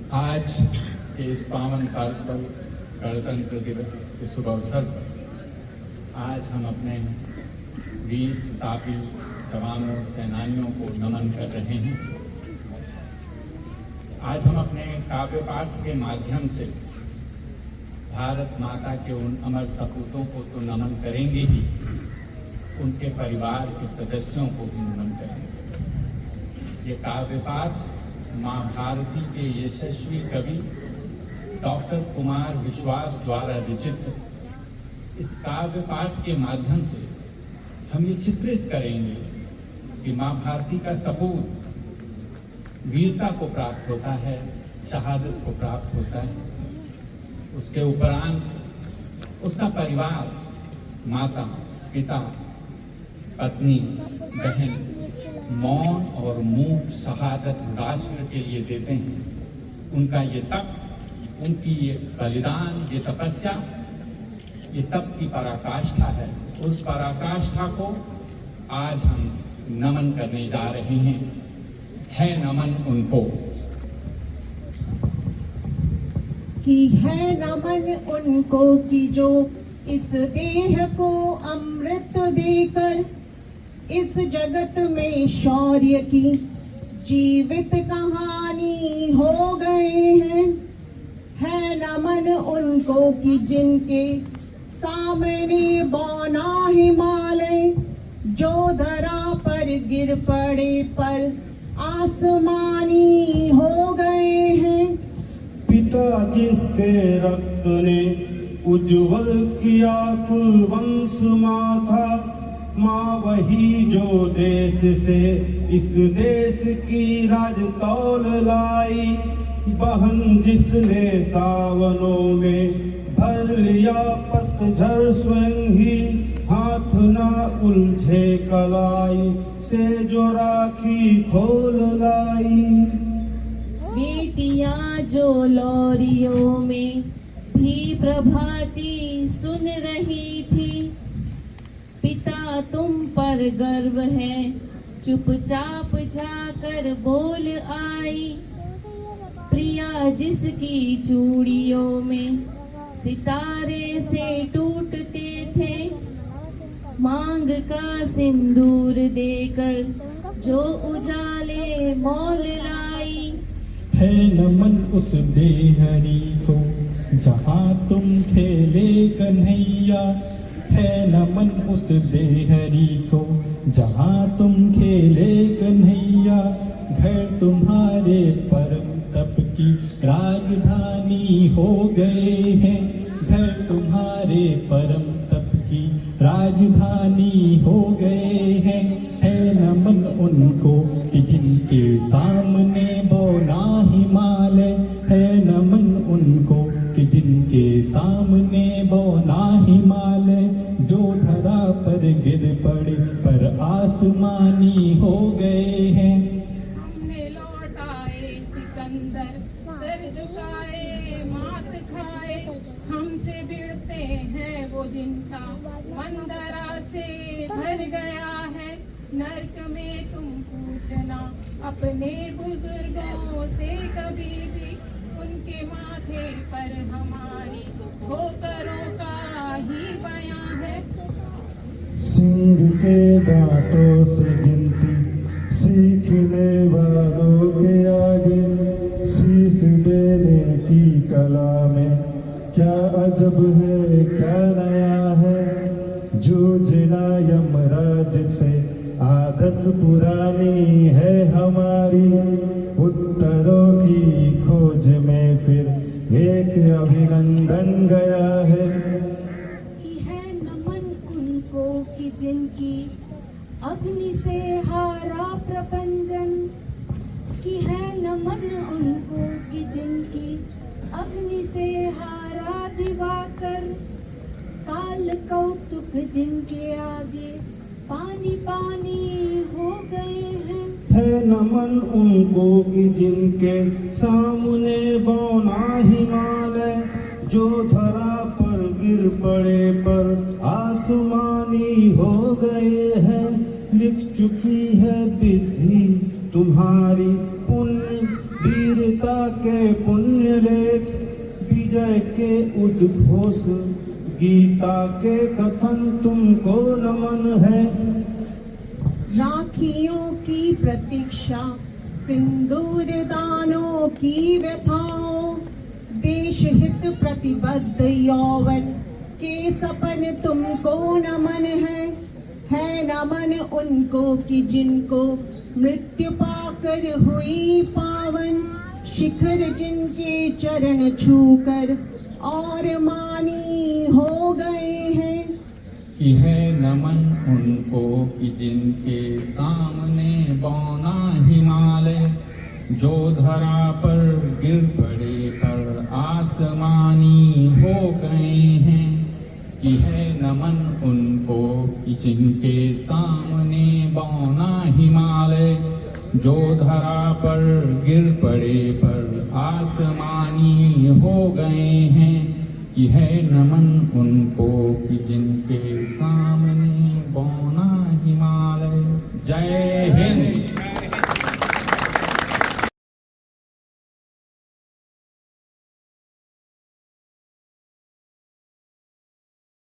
आज के इस पावन पर्व पर गणतंत्र दिवस के शुभ अवसर पर आज हम अपने वीर तापी जवानों सेनानियों को नमन कर रहे हैं। आज हम अपने काव्य पाठ के माध्यम से भारत माता के उन अमर सपूतों को तो नमन करेंगे ही, उनके परिवार के सदस्यों को भी नमन करेंगे। ये काव्य पाठ माँ भारती के यशस्वी कवि डॉक्टर कुमार विश्वास द्वारा रचित है। इस काव्य पाठ के माध्यम से हम ये चित्रित करेंगे कि माँ भारती का सपूत वीरता को प्राप्त होता है, शहादत को प्राप्त होता है। उसके उपरांत उसका परिवार, माता, पिता, पत्नी, बहन मौन और मूक शहादत राष्ट्र के लिए देते हैं। उनका ये तप, उनकी ये बलिदान, ये तपस्या, ये तप की पराकाष्ठा है। उस पराकाष्ठा को आज हम नमन करने जा रहे हैं। है नमन उनको कि है नमन उनको कि जो इस देह को अमृत देकर इस जगत में शौर्य की जीवित कहानी हो गए हैं। है नमन उनको कि जिनके सामने बौना हिमालय जो धरा पर गिर पड़े पर आसमानी हो गए हैं। पिता जिसके रक्त ने उज्जवल किया कुल वंश माथा, माँ वही जो देश से इस देश की राज तौल लाई। बहन जिसने सावनों में भर लिया पतझड़ स्वयं ही, हाथ ना उलझे कलाई से जो राखी खोल लाई। बेटियां जो लोरियों में भी प्रभाती सुन रही थी, पिता तुम पर गर्व है चुपचाप जाकर बोल आई। प्रिया जिसकी चूड़ियों में सितारे से टूटते थे, मांग का सिंदूर देकर जो उजाले मोल लाई। है नमन उस देहरी को जहाँ तुम खेले कन्हैया, है नमन उस देहरी को जहाँ तुम खेले कन्हैया। घर तुम्हारे परम तप की राजधानी हो गए हैं, घर तुम्हारे परम तप की राजधानी हो गए हैं। है नमन उनको कि जिनके सामने बौना हिमालय, है नमन उनको कि जिनके सामने बौना हिमालय जो धरा पर गिर पड़े पर आसमानी हो गए हैं। हमने लौटाए सिकंदर, सर झुकाए मात खाए, हमसे भिड़ते हैं वो जिनका मंदरा से भर गया है। नर्क में तुम पूछना अपने बुजुर्गों से कभी भी, उनके माथे पर हमारी ठोकरों का ही बयां है। सिंह के दांतों से गिनती सीखने वालों के आगे, शीश देने की कला में क्या अजब है क्या नया है। जूझना यमराज से आदत पुरानी है हमारी, उत्तरों की खोज में फिर एक अभिनंदन गया है। कि है नमन उनको कि जिनकी अग्नि से हारा प्रपंचन, कि है नमन उनको कि जिनकी अग्नि से हारा दिवाकर। काल कौतुक जिनके आगे पानी पानी हो गए हैं। है नमन उनको कि जिनके सामने बौना हिमालय जो धरा पर गिर पड़े पर आसमानी हो गए हैं। लिख चुकी है विधि तुम्हारी पुण्य वीरता के पुण्य लेख, विजय के उद्घोष, गीता के कथन तुमको नमन है। राखियों की प्रतीक्षा, सिंदूर दानों की व्यथाओं, देश हित प्रतिबद्ध यौवन के सपन तुमको नमन है नमन उनको कि जिनको मृत्यु पाकर हुई पावन, शिखर जिनके चरण छूकर और मानी हो गए हैं। कि है नमन उनको कि जिनके सामने बौना हिमालय, जो धरा पर गिर पड़े पर आसमानी हो गए हैं। कि है नमन उनको कि जिनके सामने बौना हिमालय, जो धरा पर गिर पड़े पर आसमानी हो गए हैं। कि है नमन उनको कि जिनके